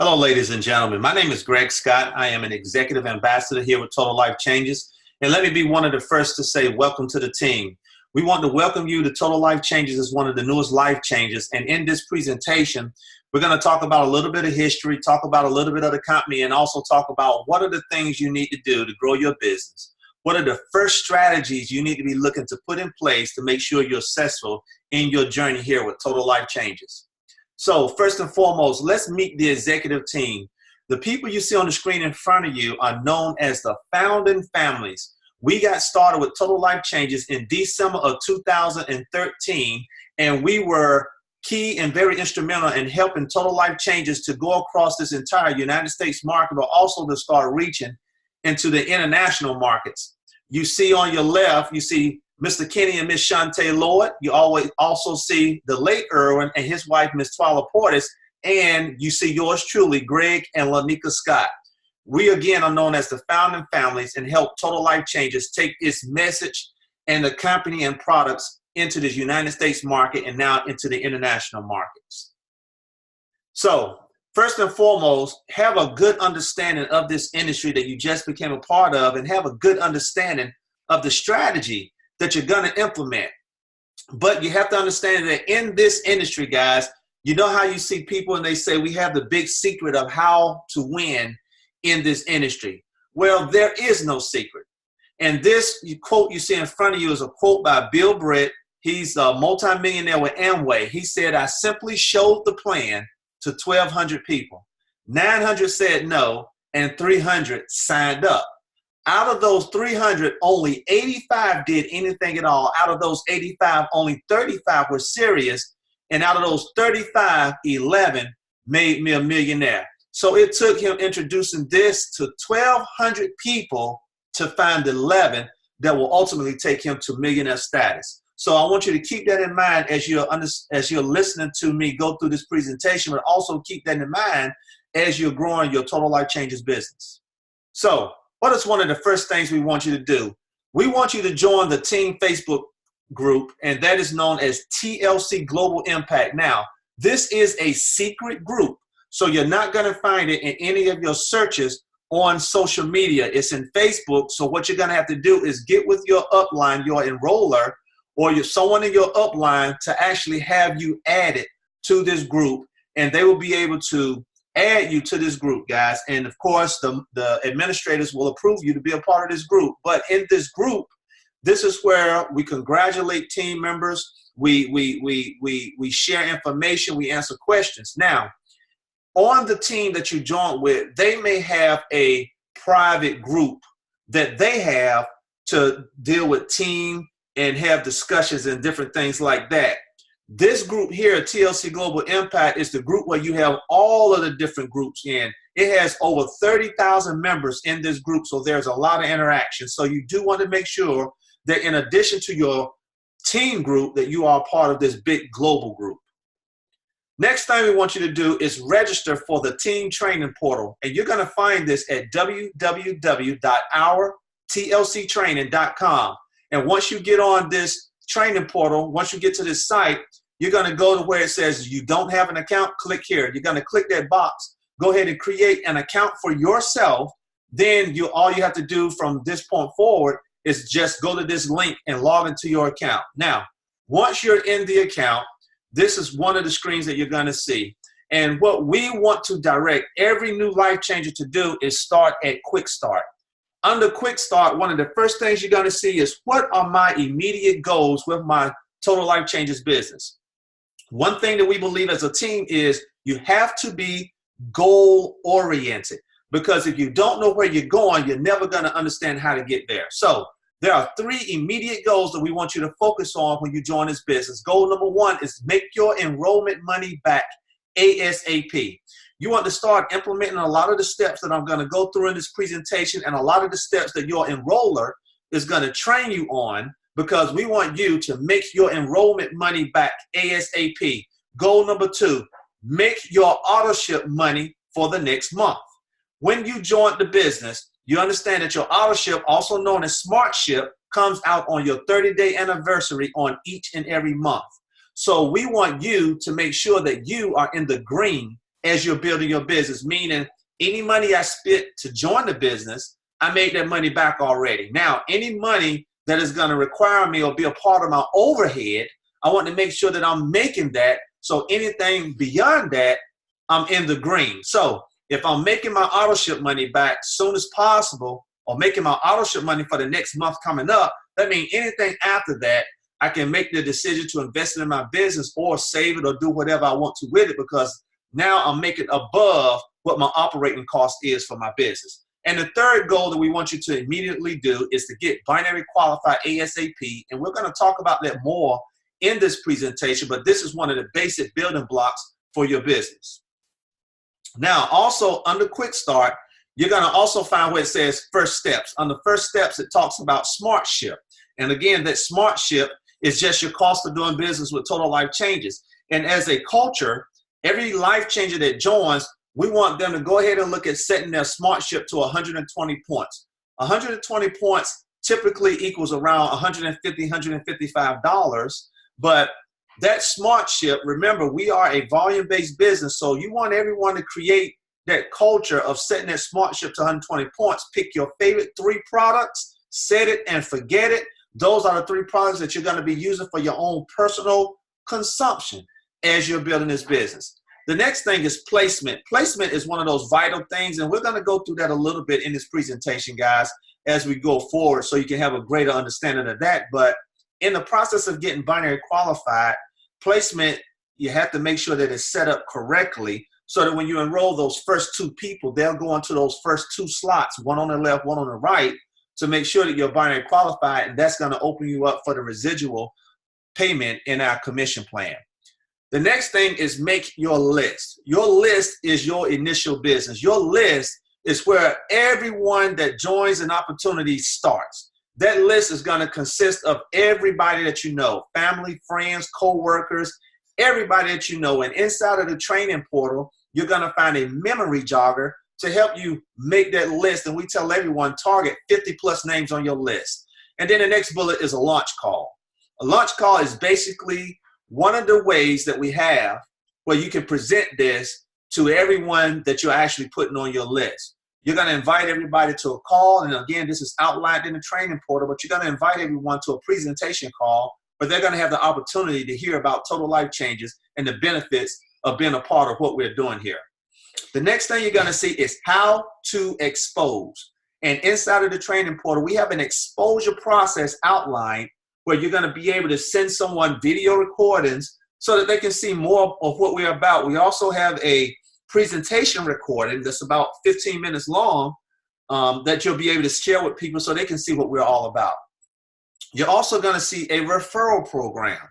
Hello, ladies and gentlemen. My name is Greg Scott. I am an executive ambassador here with Total Life Changes. And let me be one of the first to say welcome to the team. We want to welcome you to Total Life Changes as one of the newest life changes. And in this presentation, we're going to talk about a little bit of history, talk about a little bit of the company, and also talk about what are the things you need to do to grow your business. What are the first strategies you need to be looking to put in place to make sure you're successful in your journey here with Total Life Changes. So first and foremost, let's meet the executive team. The people you see on the screen in front of you are known as the founding families. We got started with Total Life Changes in December of 2013, and we were key and very instrumental in helping Total Life Changes to go across this entire United States market, but also to start reaching into the international markets. You see on your left, you see Mr. Kenny and Miss Shantae Lloyd. You always also see the late Irwin and his wife, Miss Twyla Portis, and you see yours truly, Greg and Lanika Scott. We again are known as the founding families and help Total Life Changes take its message and the company and products into the United States market and now into the international markets. So first and foremost, have a good understanding of this industry that you just became a part of and have a good understanding of the strategy that you're going to implement. But you have to understand that in this industry, guys, you know how you see people and they say we have the big secret of how to win in this industry. Well, there is no secret. And this quote you see in front of you is a quote by Bill Britt. He's a multimillionaire with Amway. He said, "I simply showed the plan to 1,200 people. 900 said no, and 300 signed up. Out of those 300, only 85 did anything at all. Out of those 85, only 35 were serious. And out of those 35, 11 made me a millionaire." So it took him introducing this to 1,200 people to find 11 that will ultimately take him to millionaire status. So I want you to keep that in mind as you're listening to me go through this presentation, but also keep that in mind as you're growing your Total Life Changes business. So what is one of the first things we want you to do? We want you to join the team Facebook group, and that is known as TLC Global Impact. Now, this is a secret group, so you're not going to find it in any of your searches on social media. It's in Facebook, so what you're going to have to do is get with your upline, your enroller, or someone in your upline to actually have you added to this group, and they will be able to add you to this group, guys. And of course, the administrators will approve you to be a part of this group. But in this group, this is where we congratulate team members. We share information. We answer questions. Now, on the team that you join with, they may have a private group that they have to deal with team and have discussions and different things like that. This group here, TLC Global Impact, is the group where you have all of the different groups in. It has over 30,000 members in this group, so there's a lot of interaction. So you do want to make sure that in addition to your team group, that you are part of this big global group. Next thing we want you to do is register for the team training portal. And you're going to find this at www.ourtlctraining.com. And once you get on this training portal, once you get to this site, you're going to go to where it says you don't have an account. Click here. You're going to click that box. Go ahead and create an account for yourself. Then all you have to do from this point forward is just go to this link and log into your account. Now, once you're in the account, this is one of the screens that you're going to see. And what we want to direct every new life changer to do is start at Quick Start. Under Quick Start, one of the first things you're going to see is what are my immediate goals with my Total Life Changes business. One thing that we believe as a team is you have to be goal-oriented, because if you don't know where you're going, you're never going to understand how to get there. So there are 3 immediate goals that we want you to focus on when you join this business. Goal number 1 is make your enrollment money back ASAP. You want to start implementing a lot of the steps that I'm going to go through in this presentation, and a lot of the steps that your enroller is going to train you on, because we want you to make your enrollment money back ASAP. Goal number 2, make your auto ship money for the next month. When you join the business, you understand that your auto ship, also known as Smart Ship, comes out on your 30-day anniversary on each and every month. So we want you to make sure that you are in the green as you're building your business, meaning any money I spent to join the business, I made that money back already. Now, any money that is going to require me or be a part of my overhead, I want to make sure that I'm making that. So anything beyond that, I'm in the green. So if I'm making my auto ship money back soon as possible, or making my auto ship money for the next month coming up, that means anything after that, I can make the decision to invest it in my business or save it or do whatever I want to with it, because now I'm making above what my operating cost is for my business. And the third goal that we want you to immediately do is to get binary qualified ASAP. And we're going to talk about that more in this presentation, but this is one of the basic building blocks for your business. Now, also under Quick Start, you're going to also find where it says first steps. On the first steps, it talks about Smart Ship. And again, that Smart Ship is just your cost of doing business with Total Life Changes. And as a culture, every life changer that joins, we want them to go ahead and look at setting their Smart Ship to 120 points. 120 points typically equals around $150, $155. But that Smart Ship, remember, we are a volume-based business, so you want everyone to create that culture of setting that Smart Ship to 120 points. Pick your favorite 3 products, set it and forget it. Those are the 3 products that you're going to be using for your own personal consumption as you're building this business. The next thing is placement. Placement is one of those vital things, and we're going to go through that a little bit in this presentation, guys, as we go forward, so you can have a greater understanding of that. But in the process of getting binary qualified, placement, you have to make sure that it's set up correctly so that when you enroll those first 2 people, they'll go into those first 2 slots, one on the left, one on the right, to make sure that you're binary qualified, and that's going to open you up for the residual payment in our commission plan. The next thing is make your list. Your list is your initial business. Your list is where everyone that joins an opportunity starts. That list is going to consist of everybody that you know, family, friends, co-workers, everybody that you know. And inside of the training portal, you're going to find a memory jogger to help you make that list. And we tell everyone, target 50 plus names on your list. And then the next bullet is a launch call. A launch call is basically one of the ways that we have where you can present this to everyone that you're actually putting on your list. You're going to invite everybody to a call. And again, this is outlined in the training portal, but you're going to invite everyone to a presentation call where they're going to have the opportunity to hear about Total Life Changes and the benefits of being a part of what we're doing here. The next thing you're going to see is how to expose. And inside of the training portal, we have an exposure process outlined where you're going to be able to send someone video recordings so that they can see more of what we're about. We also have a presentation recording that's about 15 minutes long that you'll be able to share with people so they can see what we're all about. You're also going to see a referral program.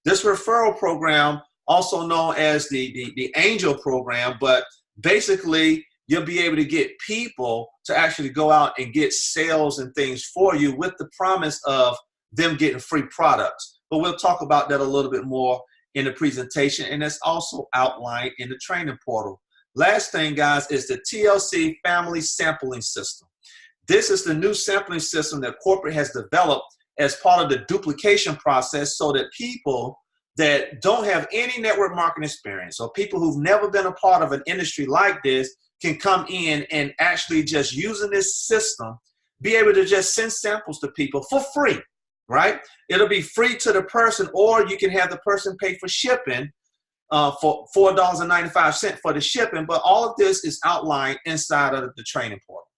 This referral program, also known as the Angel program, but basically you'll be able to get people to actually go out and get sales and things for you with the promise of them getting free products. But we'll talk about that a little bit more in the presentation, and it's also outlined in the training portal. Last thing, guys, is the TLC Family Sampling System. This is the new sampling system that corporate has developed as part of the duplication process so that people that don't have any network marketing experience or people who've never been a part of an industry like this can come in and actually just using this system, be able to just send samples to people for free, right? It'll be free to the person, or you can have the person pay for shipping for $4.95 for the shipping, but all of this is outlined inside of the training portal.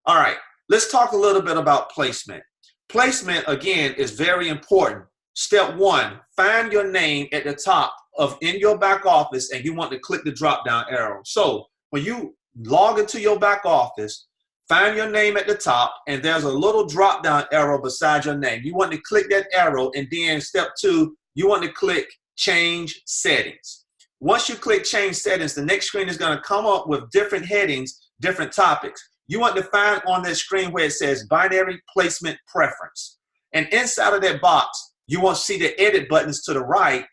All right, let's talk a little bit about placement. Placement, again, is very important. Step 1, find your name at the top of in your back office, and you want to click the drop down arrow. So when you log into your back office, find your name at the top, and there's a little drop down arrow beside your name. You want to click that arrow, and then step 2, you want to click change settings. Once you click change settings, the next screen is going to come up with different headings, different topics. You want to find on that screen where it says binary placement preference. And inside of that box, you want to see the edit buttons to the right.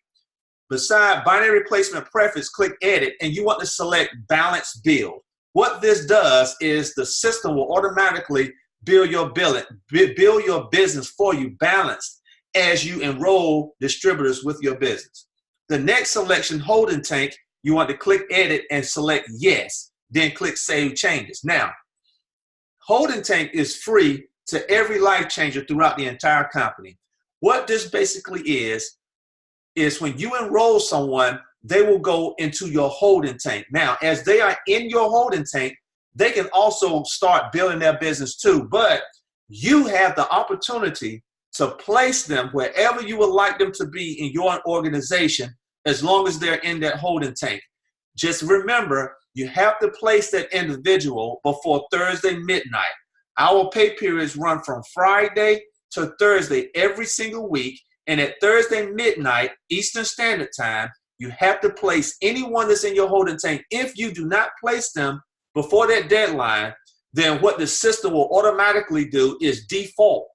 Beside binary placement preference, click edit, and you want to select balance build. What this does is the system will automatically build your business for you balanced as you enroll distributors with your business. The next selection, holding tank, you want to click edit and select yes, then click save changes. Now, Holding Tank is free to every life changer throughout the entire company. What this basically is when you enroll someone, they will go into your holding tank. Now, as they are in your holding tank, they can also start building their business too, but you have the opportunity to place them wherever you would like them to be in your organization, as long as they're in that holding tank. Just remember, you have to place that individual before Thursday midnight. Our pay periods run from Friday to Thursday every single week, and at Thursday midnight Eastern Standard Time, you have to place anyone that's in your holding tank. If you do not place them before that deadline, then what the system will automatically do is default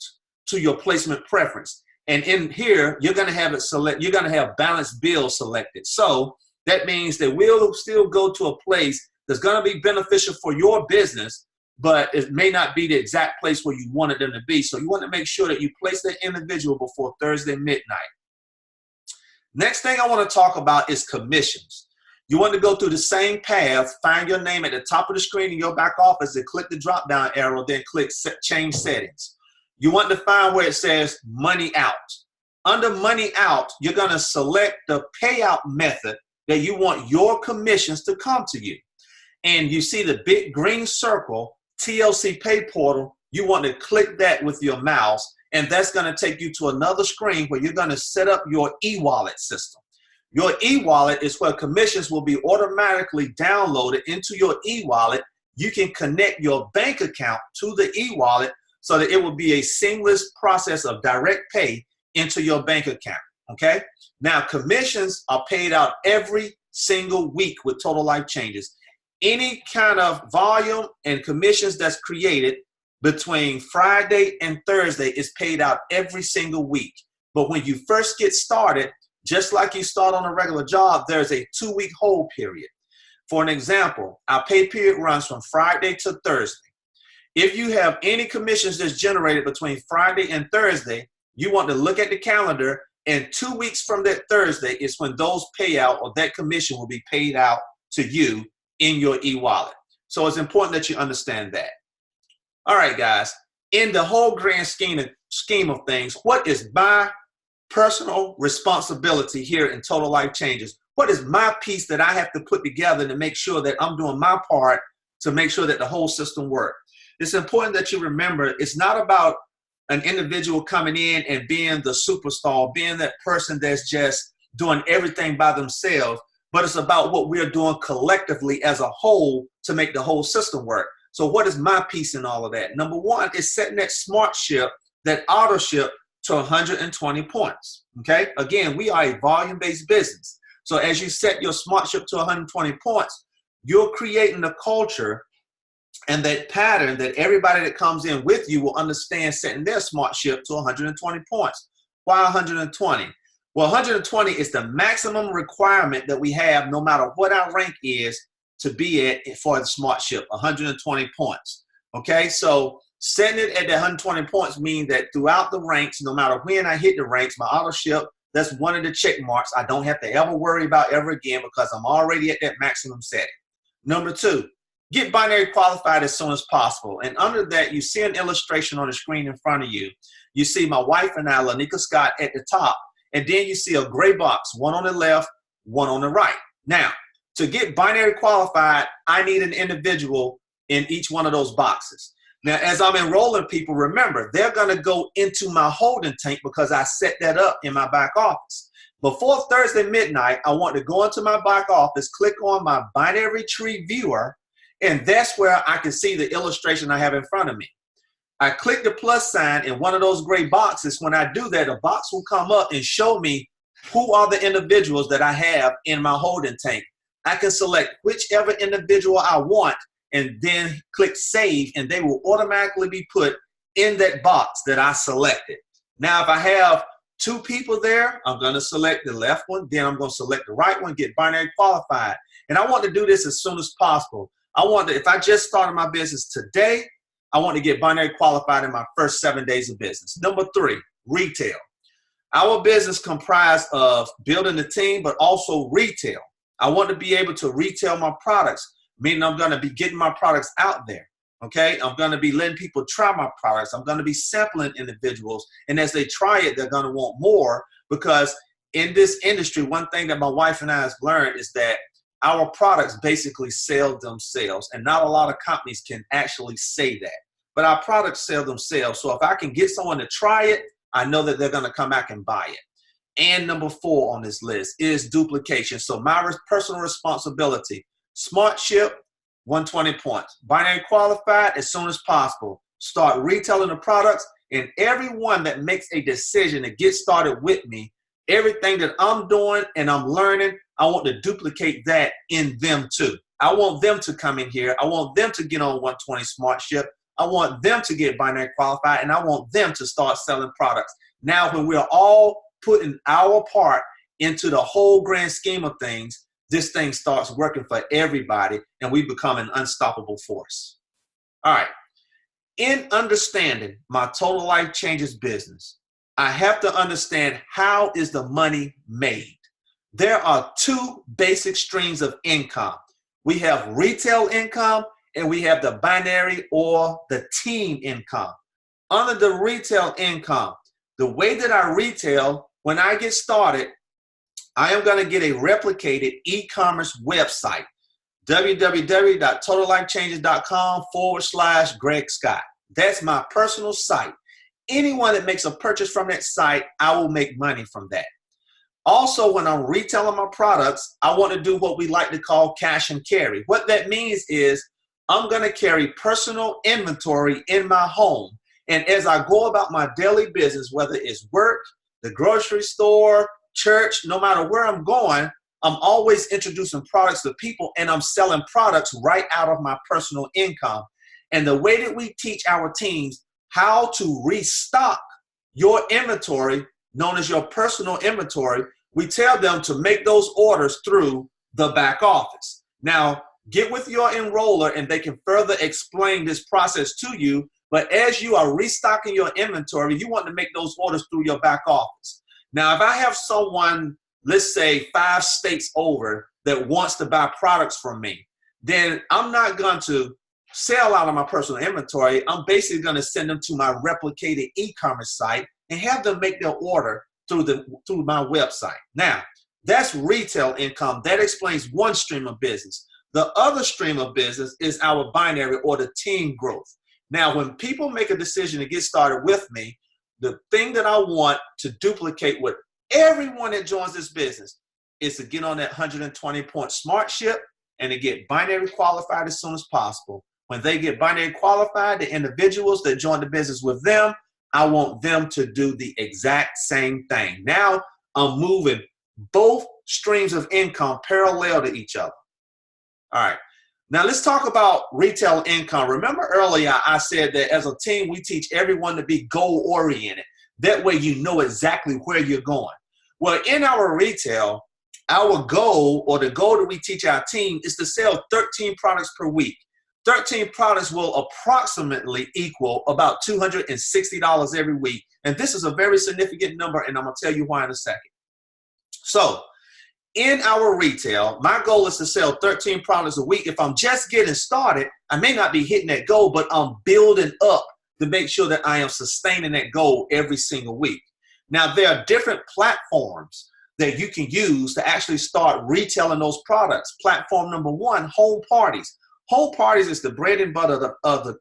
to your placement preference. And in here, you're going to have it select. You're going to have balanced bills selected. So that means that we'll still go to a place that's going to be beneficial for your business, but it may not be the exact place where you wanted them to be. So you want to make sure that you place that individual before Thursday midnight. Next thing I want to talk about is commissions. You want to go through the same path, find your name at the top of the screen in your back office, and click the drop down arrow, then click change settings. You want to find where it says money out. Under money out, you're going to select the payout method that you want your commissions to come to you. And you see the big green circle, TLC Pay Portal. You want to click that with your mouse, and that's going to take you to another screen where you're going to set up your e-wallet system. Your e-wallet is where commissions will be automatically downloaded into your e-wallet. You can connect your bank account to the e-wallet so that it will be a seamless process of direct pay into your bank account, okay? Now, commissions are paid out every single week with Total Life Changes. Any kind of volume and commissions that's created between Friday and Thursday is paid out every single week. But when you first get started, just like you start on a regular job, there's a 2-week hold period. For an example, our pay period runs from Friday to Thursday. If you have any commissions that's generated between Friday and Thursday, you want to look at the calendar, and 2 weeks from that Thursday is when those payout or that commission will be paid out to you in your e-wallet. So it's important that you understand that. All right, guys, in the whole grand scheme of things, what is my personal responsibility here in Total Life Changes? What is my piece that I have to put together to make sure that I'm doing my part to make sure that the whole system works? It's important that you remember it's not about an individual coming in and being the superstar, being that person that's just doing everything by themselves, but it's about what we're doing collectively as a whole to make the whole system work. So what is my piece in all of that? Number one is setting that smart ship, that auto ship to 120 points, okay? Again, we are a volume-based business. So as you set your smart ship to 120 points, you're creating a culture and that pattern that everybody that comes in with you will understand setting their smart ship to 120 points. Why 120? Well, 120 is the maximum requirement that we have no matter what our rank is to be at for the smart ship, 120 points. Okay, so setting it at the 120 points means that throughout the ranks, no matter when I hit the ranks, my auto ship, that's one of the check marks I don't have to ever worry about ever again because I'm already at that maximum setting. Number two, get binary qualified as soon as possible. And under that, you see an illustration on the screen in front of you. You see my wife and I, Lanika Scott, at the top. And then you see a gray box, one on the left, one on the right. Now, to get binary qualified, I need an individual in each one of those boxes. Now, as I'm enrolling people, remember, they're going to go into my holding tank because I set that up in my back office. Before Thursday midnight, I want to go into my back office, click on my binary tree viewer, and that's where I can see the illustration I have in front of me. I click the plus sign in one of those gray boxes. When I do that, a box will come up and show me who are the individuals that I have in my holding tank. I can select whichever individual I want and then click save, and they will automatically be put in that box that I selected. Now, if I have two people there, I'm going to select the left one, then I'm going to select the right one, get binary qualified. And I want to do this as soon as possible. I want to, if I just started my business today, I want to get binary qualified in my first 7 days of business. Number three, retail. Our business comprised of building a team, but also retail. I want to be able to retail my products, meaning I'm going to be getting my products out there. Okay, I'm going to be letting people try my products. I'm going to be sampling individuals. And as they try it, they're going to want more, because in this industry, one thing that my wife and I have learned is that our products basically sell themselves. And not a lot of companies can actually say that. But our products sell themselves. So if I can get someone to try it, I know that they're going to come back and buy it. And number 4 on this list is duplication. So my personal responsibility, Smart Ship, 120 points. Binary qualified as soon as possible. Start retailing the products, and everyone that makes a decision to get started with me, everything that I'm doing and I'm learning, I want to duplicate that in them too. I want them to come in here. I want them to get on 120 Smart Ship. I want them to get binary qualified, and I want them to start selling products. Now, when we're all putting our part into the whole grand scheme of things, this thing starts working for everybody, and we become an unstoppable force. All right. In understanding my Total Life Changes business, I have to understand, how is the money made? There are 2 basic streams of income. We have retail income, and we have the binary or the team income. Under the retail income, the way that I retail, when I get started, I am going to get a replicated e-commerce website, www.totallifechanges.com/Greg Scott. That's my personal site. Anyone that makes a purchase from that site, I will make money from that. Also, when I'm retailing my products, I want to do what we like to call cash and carry. What that means is I'm going to carry personal inventory in my home. And as I go about my daily business, whether it's work, the grocery store, church, no matter where I'm going, I'm always introducing products to people, and I'm selling products right out of my personal income. And the way that we teach our teams how to restock your inventory, known as your personal inventory, we tell them to make those orders through the back office. Now, get with your enroller and they can further explain this process to you. But as you are restocking your inventory, you want to make those orders through your back office. Now, if I have someone, let's say 5 states over, that wants to buy products from me, then I'm not going to sell out of my personal inventory. I'm basically going to send them to my replicated e-commerce site and have them make their order through my website. Now, that's retail income. That explains one stream of business. The other stream of business is our binary or the team growth. Now, when people make a decision to get started with me, the thing that I want to duplicate with everyone that joins this business is to get on that 120-point Smart Ship and to get binary qualified as soon as possible. When they get binary qualified, the individuals that join the business with them, I want them to do the exact same thing. Now I'm moving both streams of income parallel to each other. All right. Now let's talk about retail income. Remember earlier I said that as a team, we teach everyone to be goal-oriented. That way you know exactly where you're going. Well, in our retail, our goal, or the goal that we teach our team, is to sell 13 products per week. 13 products will approximately equal about $260 every week. And this is a very significant number, and I'm going to tell you why in a second. So in our retail, my goal is to sell 13 products a week. If I'm just getting started, I may not be hitting that goal, but I'm building up to make sure that I am sustaining that goal every single week. Now, there are different platforms that you can use to actually start retailing those products. Platform number 1, home parties. Home parties is the bread and butter of the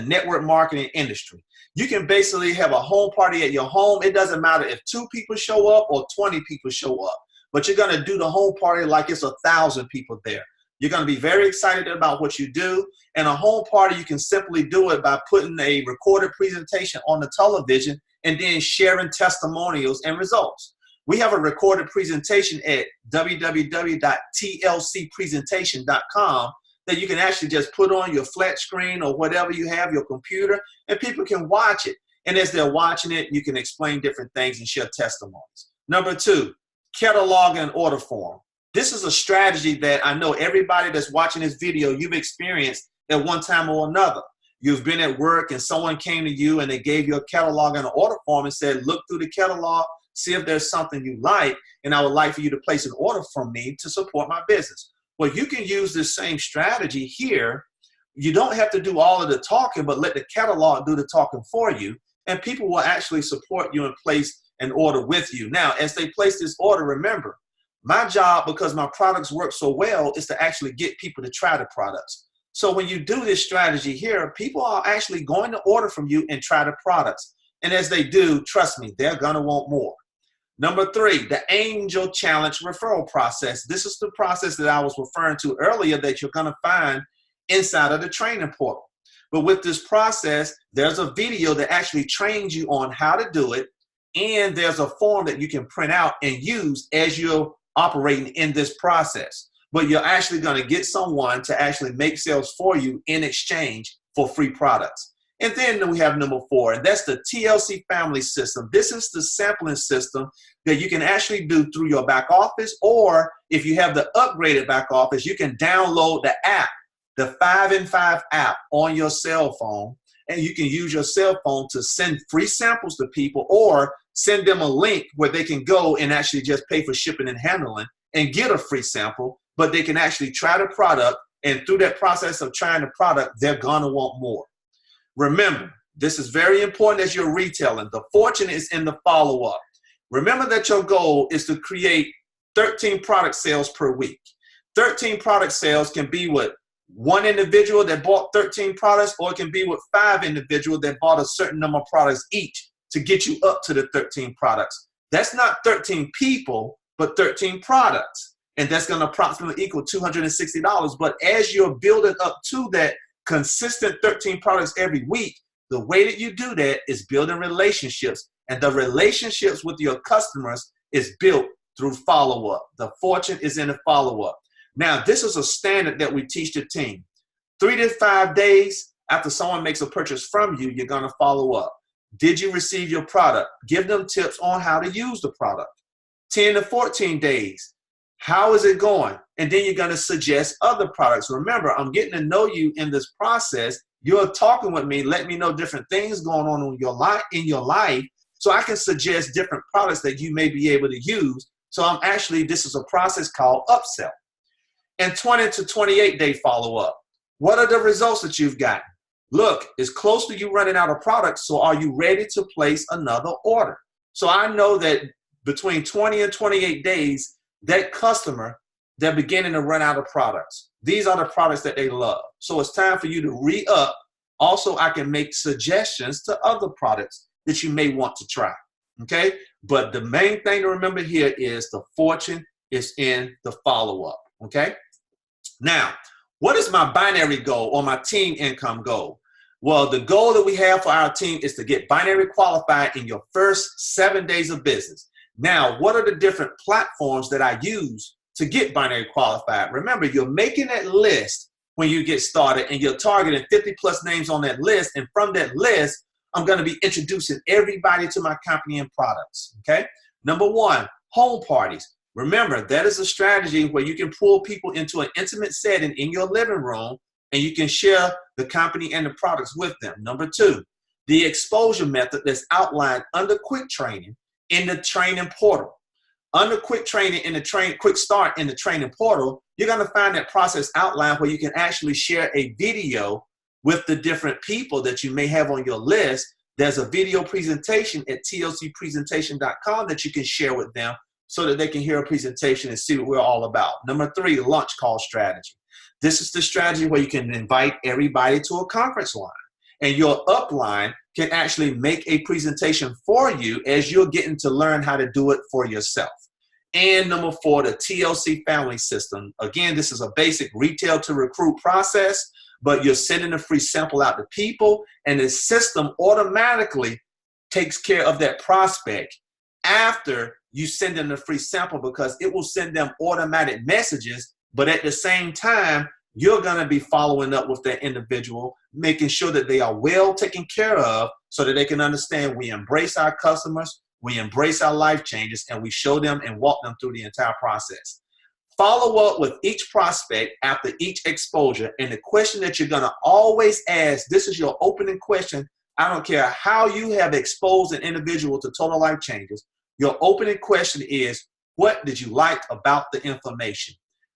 network marketing industry. You can basically have a home party at your home. It doesn't matter if 2 people show up or 20 people show up, but you're going to do the home party like it's 1,000 people there. You're going to be very excited about what you do. And a home party, you can simply do it by putting a recorded presentation on the television and then sharing testimonials and results. We have a recorded presentation at www.tlcpresentation.com that you can actually just put on your flat screen or whatever you have, your computer, and people can watch it. And as they're watching it, you can explain different things and share testimonies. Number 2, catalog and order form. This is a strategy that I know everybody that's watching this video, you've experienced at one time or another. You've been at work and someone came to you and they gave you a catalog and an order form and said, look through the catalog. see if there's something you like, and I would like for you to place an order from me to support my business. Well, you can use this same strategy here. You don't have to do all of the talking, but let the catalog do the talking for you, and people will actually support you and place an order with you. Now, as they place this order, remember, my job, because my products work so well, is to actually get people to try the products. So when you do this strategy here, people are actually going to order from you and try the products. And as they do, trust me, they're going to want more. Number 3, the Angel Challenge referral process. This is the process that I was referring to earlier that you're going to find inside of the training portal. But with this process, there's a video that actually trains you on how to do it. And there's a form that you can print out and use as you're operating in this process. But you're actually going to get someone to actually make sales for you in exchange for free products. And then we have number 4, and that's the TLC Family System. This is the sampling system that you can actually do through your back office, or if you have the upgraded back office, you can download the app, the 5 in 5 app on your cell phone, and you can use your cell phone to send free samples to people or send them a link where they can go and actually just pay for shipping and handling and get a free sample, but they can actually try the product, and through that process of trying the product, they're gonna want more. Remember, this is very important as you're retailing. The fortune is in the follow-up. Remember that your goal is to create 13 product sales per week. 13 product sales can be with one individual that bought 13 products, or it can be with 5 individuals that bought a certain number of products each to get you up to the 13 products. That's not 13 people, but 13 products. And that's going to approximately equal $260. But as you're building up to that consistent 13 products every week, the way that you do that is building relationships. And the relationships with your customers is built through follow-up. The fortune is in the follow-up. Now, this is a standard that we teach the team. 3 to 5 days after someone makes a purchase from you, you're going to follow up. Did you receive your product? Give them tips on how to use the product. 10 to 14 days. How is it going? And then you're going to suggest other products. Remember, I'm getting to know you in this process. You're talking with me, letting me know different things going on in your life, so I can suggest different products that you may be able to use. So this is a process called upsell. And 20 to 28 day follow-up. What are the results that you've gotten? Look, it's close to you running out of products, so are you ready to place another order? So I know that between 20 and 28 days, that customer, they're beginning to run out of products. These are the products that they love. So it's time for you to re-up. Also, I can make suggestions to other products that you may want to try, okay? But the main thing to remember here is the fortune is in the follow-up, okay? Now, what is my binary goal or my team income goal? Well, the goal that we have for our team is to get binary qualified in your first 7 days of business. Now, what are the different platforms that I use to get binary qualified? Remember, you're making that list when you get started, and you're targeting 50 plus names on that list. And from that list, I'm going to be introducing everybody to my company and products. Okay. Number 1, home parties. Remember, that is a strategy where you can pull people into an intimate setting in your living room, and you can share the company and the products with them. Number 2, the exposure method that's outlined under quick training in the training portal. Under quick training in the quick start in the training portal, you're going to find that process outlined where you can actually share a video with the different people that you may have on your list. There's a video presentation at tlcpresentation.com that you can share with them so that they can hear a presentation and see what we're all about. Number 3, launch call strategy. This is the strategy where you can invite everybody to a conference line, and your upline can actually make a presentation for you as you're getting to learn how to do it for yourself. And number 4, the TLC Family System. Again, this is a basic retail to recruit process, but you're sending a free sample out to people, and the system automatically takes care of that prospect after you send them the free sample, because it will send them automatic messages, but at the same time, you're going to be following up with that individual, making sure that they are well taken care of so that they can understand we embrace our customers, we embrace our life changes, and we show them and walk them through the entire process. Follow up with each prospect after each exposure, and the question that you're going to always ask, this is your opening question. I don't care how you have exposed an individual to Total Life Changes. your opening question is, what did you like about the information?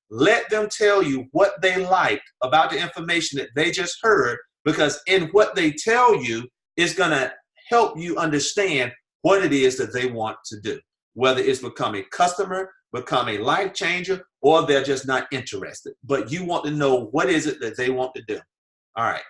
Let them tell you what they liked about the information that they just heard, because in what they tell you is going to help you understand what it is that they want to do, whether it's become a customer, become a life changer, or they're just not interested. But you want to know what is it that they want to do. All right.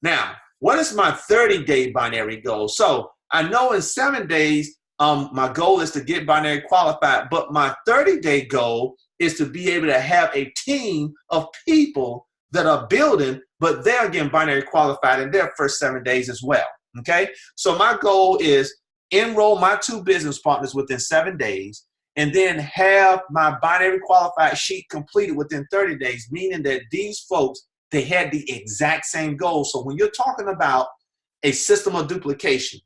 Now, what is my 30-day binary goal? So I know in 7 days, my goal is to get binary qualified, but my 30-day goal is to be able to have a team of people that are building, but they're getting binary qualified in their first 7 days as well. Okay. So my goal is enroll my 2 business partners within 7 days, and then have my binary qualified sheet completed within 30 days, meaning that these folks, they had the exact same goal. So when you're talking about a system of duplication,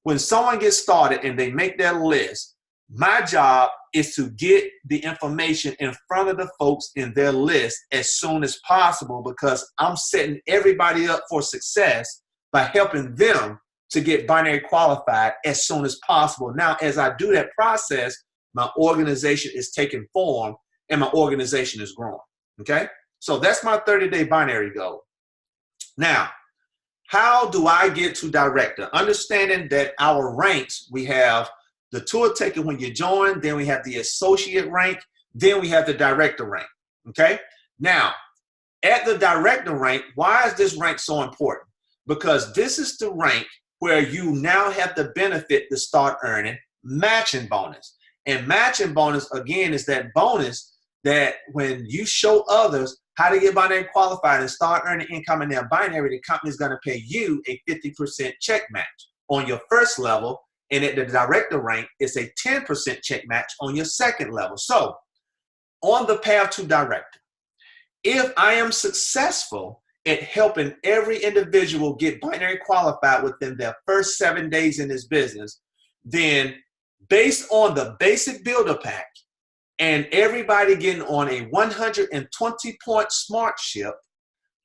when someone gets started and they make their list, my job is to get the information in front of the folks in their list as soon as possible, because I'm setting everybody up for success by helping them to get binary qualified as soon as possible. Now, as I do that process, my organization is taking form and my organization is growing. Okay. So that's my 30-day binary goal. Now, how do I get to director? Understanding that our ranks, we have the tour taker when you join, then we have the associate rank, then we have the director rank. Okay. Now, at the director rank, why is this rank so important? Because this is the rank where you now have the benefit to start earning matching bonus. And matching bonus, again, is that bonus that when you show others how to get binary qualified and start earning income in their binary, the company is going to pay you a 50% check match on your first level. And at the director rank, it's a 10% check match on your second level. So on the path to director, if I am successful at helping every individual get binary qualified within their first 7 days in this business, then based on the basic builder pack and everybody getting on a 120-point smart ship,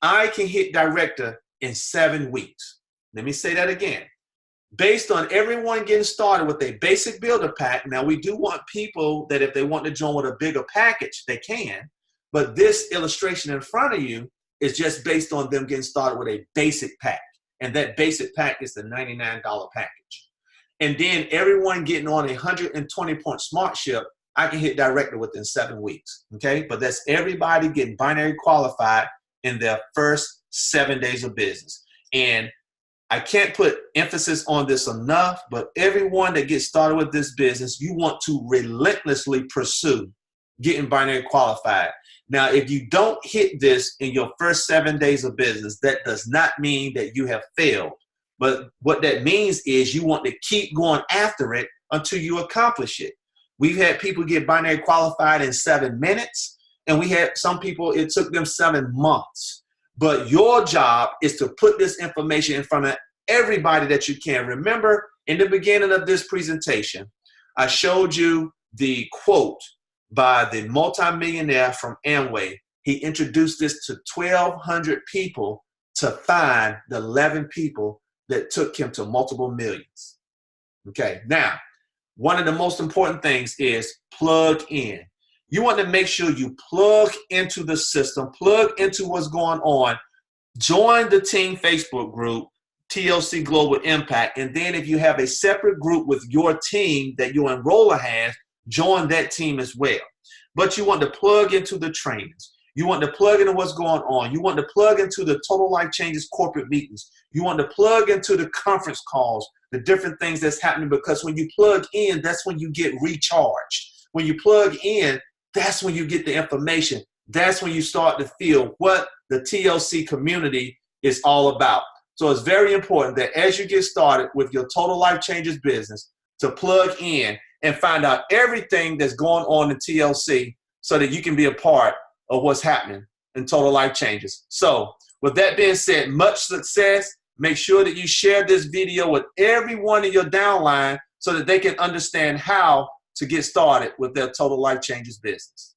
I can hit director in 7 weeks. Let me say that again. Based on everyone getting started with a basic builder pack, now we do want people that if they want to join with a bigger package, they can, but this illustration in front of you is just based on them getting started with a basic pack, and that basic pack is the $99 package. And then everyone getting on a 120-point smart ship, I can hit director within 7 weeks, okay? But that's everybody getting binary qualified in their first 7 days of business. And I can't put emphasis on this enough, but everyone that gets started with this business, you want to relentlessly pursue getting binary qualified. Now, if you don't hit this in your first 7 days of business, that does not mean that you have failed. But what that means is you want to keep going after it until you accomplish it. We've had people get binary qualified in 7 minutes, and we had some people, it took them 7 months. But your job is to put this information in front of everybody that you can. Remember, in the beginning of this presentation, I showed you the quote by the multimillionaire from Amway. He introduced this to 1,200 people to find the 11 people that took him to multiple millions. Okay, now, one of the most important things is plug in. You want to make sure you plug into the system, plug into what's going on. Join the team Facebook group, TLC Global Impact. And then if you have a separate group with your team that your enroller has, join that team as well. But you want to plug into the trainings. You want to plug into what's going on. You want to plug into the Total Life Changes corporate meetings. You want to plug into the conference calls, the different things that's happening, because when you plug in, that's when you get recharged. When you plug in, that's when you get the information. That's when you start to feel what the TLC community is all about. So it's very important that as you get started with your Total Life Changes business, to plug in and find out everything that's going on in TLC so that you can be a part of what's happening in Total Life Changes. So with that being said, much success. Make sure that you share this video with everyone in your downline so that they can understand how to get started with their Total Life Changes business.